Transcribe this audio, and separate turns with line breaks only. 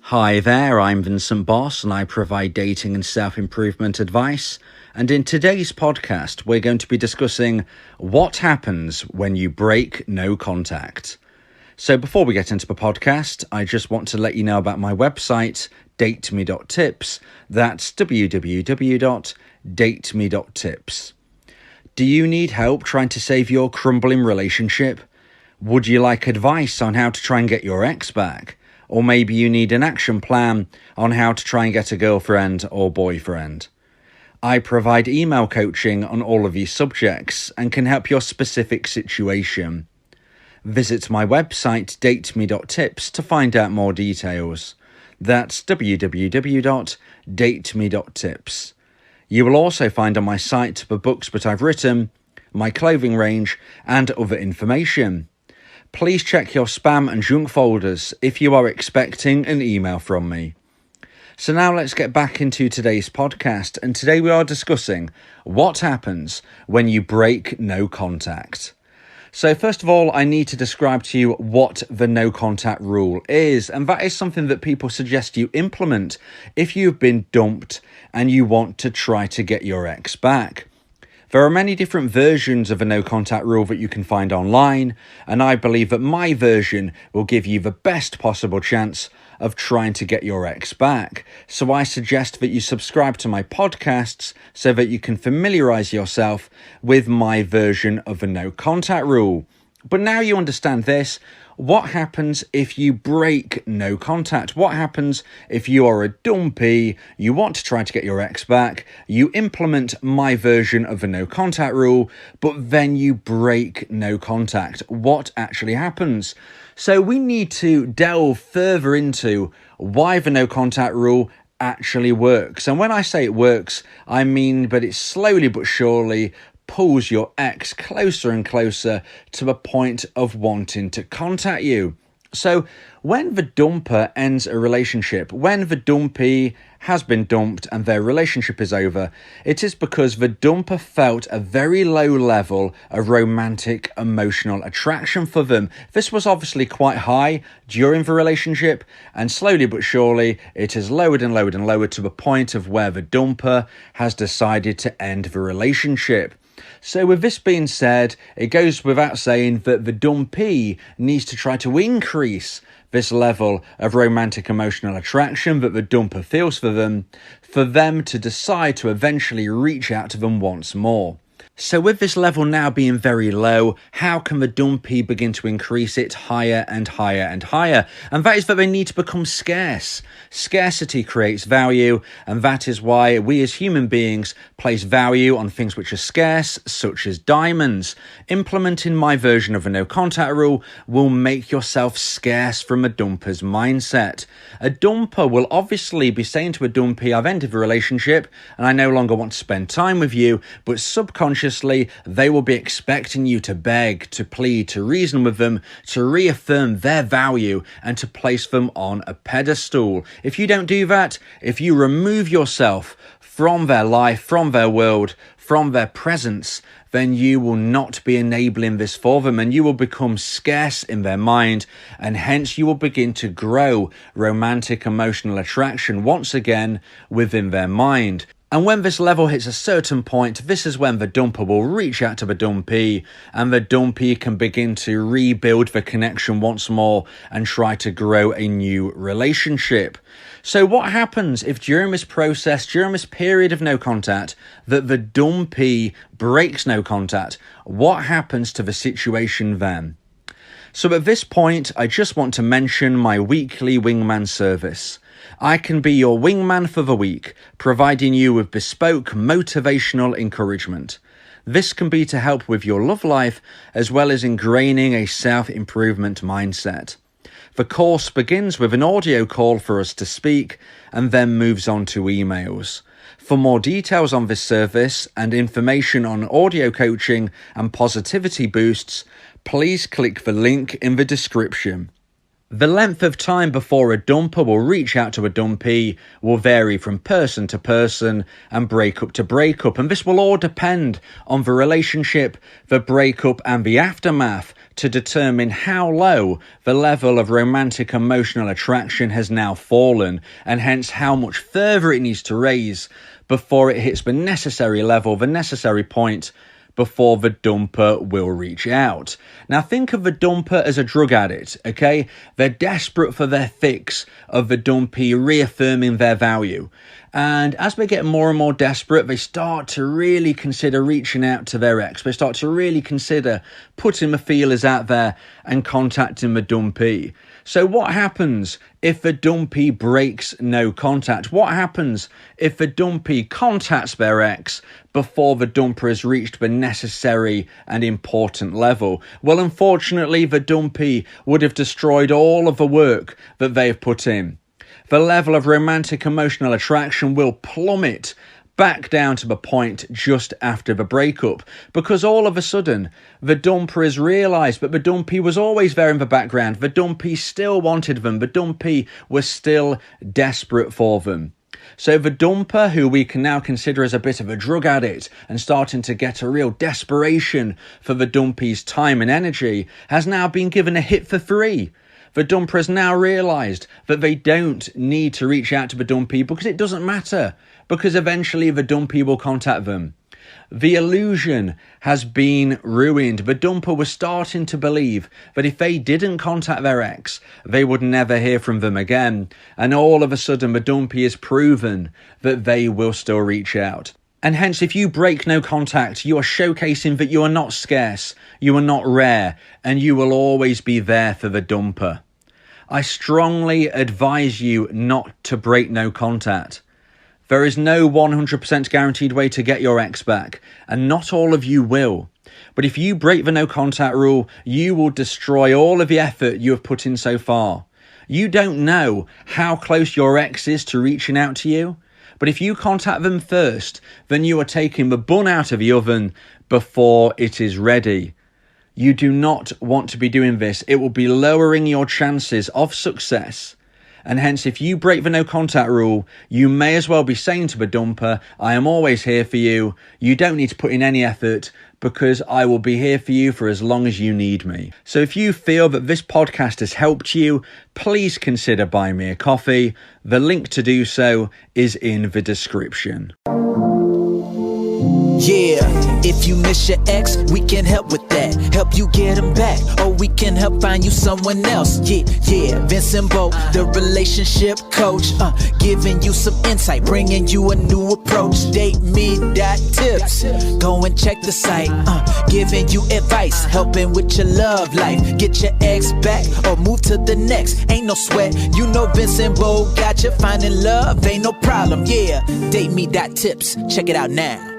Hi there, I'm Vincent Boss and I provide dating and self-improvement advice. And in today's podcast, we're going to be discussing what happens when you break no contact. So before we get into the podcast, I just want to let you know about my website, dateme.tips. That's www.dateme.tips. Do you need help trying to save your crumbling relationship? Would you like advice on how to try and get your ex back? Or maybe you need an action plan on how to try and get a girlfriend or boyfriend. I provide email coaching on all of these subjects and can help your specific situation. Visit my website dateme.tips to find out more details. That's www.dateme.tips. You will also find on my site the books that I've written, my clothing range, and other information. Please check your spam and junk folders if you are expecting an email from me. So now let's get back into today's podcast, and today we are discussing what happens when you break no contact. So first of all, I need to describe to you what the no contact rule is, and that is something that people suggest you implement if you've been dumped and you want to try to get your ex back. There are many different versions of a no contact rule that you can find online, and I believe that my version will give you the best possible chance of trying to get your ex back. So I suggest that you subscribe to my podcasts so that you can familiarize yourself with my version of a no contact rule. But now you understand this, what happens if you break no contact? What happens if you are a dumpee, you want to try to get your ex back, you implement my version of the no contact rule, but then you break no contact? What actually happens? So we need to delve further into why the no contact rule actually works. And when I say it works, I mean that it slowly but surely pulls your ex closer and closer to the point of wanting to contact you. So when the dumper ends a relationship, when the dumpee has been dumped and their relationship is over, it is because the dumper felt a very low level of romantic emotional attraction for them. This was obviously quite high during the relationship, and slowly but surely it has lowered and lowered and lowered to the point of where the dumper has decided to end the relationship. So with this being said, it goes without saying that the dumpee needs to try to increase this level of romantic emotional attraction that the dumper feels for them to decide to eventually reach out to them once more. So with this level now being very low, how can the dumpee begin to increase it higher and higher and higher? And that is that they need to become scarce. Scarcity creates value, and that is why we as human beings place value on things which are scarce, such as diamonds. Implementing my version of a no contact rule will make yourself scarce from a dumper's mindset. A dumper will obviously be saying to a dumpee, I've ended the relationship and I no longer want to spend time with you, but subconsciously they will be expecting you to beg, to plead, to reason with them, to reaffirm their value and to place them on a pedestal. If you don't do that, if you remove yourself from their life, from their world, from their presence, then you will not be enabling this for them and you will become scarce in their mind, and hence you will begin to grow romantic emotional attraction once again within their mind. And when this level hits a certain point, this is when the dumper will reach out to the dumpee, and the dumpee can begin to rebuild the connection once more and try to grow a new relationship. So what happens if during this process, during this period of no contact, that the dumpee breaks no contact? What happens to the situation then? So at this point, I just want to mention my weekly wingman service. I can be your wingman for the week, providing you with bespoke motivational encouragement. This can be to help with your love life, as well as ingraining a self-improvement mindset. The course begins with an audio call for us to speak, and then moves on to emails. For more details on this service and information on audio coaching and positivity boosts, please click the link in the description. The length of time before a dumper will reach out to a dumpee will vary from person to person and breakup to breakup, and this will all depend on the relationship, the breakup and the aftermath to determine how low the level of romantic emotional attraction has now fallen, and hence how much further it needs to raise before it hits the necessary level, the necessary point before the dumper will reach out. Now think of the dumper as a drug addict, okay? They're desperate for their fix of the dumpee reaffirming their value. And as they get more and more desperate, they start to really consider reaching out to their ex. They start to really consider putting the feelers out there and contacting the dumpee. So what happens if the dumpee breaks no contact? What happens if the dumpee contacts their ex before the dumper has reached the necessary and important level? Well, unfortunately, the dumpee would have destroyed all of the work that they've put in. The level of romantic emotional attraction will plummet back down to the point just after the breakup, because all of a sudden the dumper has realised that the dumpee was always there in the background. The dumpee still wanted them. The dumpee was still desperate for them. So the dumper, who we can now consider as a bit of a drug addict and starting to get a real desperation for the dumpee's time and energy, has now been given a hit for free. The dumper has now realised that they don't need to reach out to the dumpee because it doesn't matter, because eventually the dumpee will contact them. The illusion has been ruined. The dumper was starting to believe that if they didn't contact their ex, they would never hear from them again. And all of a sudden, the dumpee has proven that they will still reach out. And hence, if you break no contact, you are showcasing that you are not scarce, you are not rare, and you will always be there for the dumper. I strongly advise you not to break no contact. There is no 100% guaranteed way to get your ex back, and not all of you will. But if you break the no contact rule, you will destroy all of the effort you have put in so far. You don't know how close your ex is to reaching out to you, but if you contact them first, then you are taking the bun out of the oven before it is ready. You do not want to be doing this. It will be lowering your chances of success. And hence, if you break the no contact rule, you may as well be saying to the dumper, I am always here for you. You don't need to put in any effort because I will be here for you for as long as you need me. So if you feel that this podcast has helped you, please consider buying me a coffee. The link to do so is in the description.
Yeah, if you miss your ex, we can help with that. Help you get him back, or we can help find you someone else. Yeah, Vincent Bo, the relationship coach, giving you some insight, bringing you a new approach. DateMe.tips, go and check the site, giving you advice, helping with your love life. Get your ex back, or move to the next. Ain't no sweat, you know Vincent Bo got you. Finding love ain't no problem. Yeah, DateMe.tips, check it out now.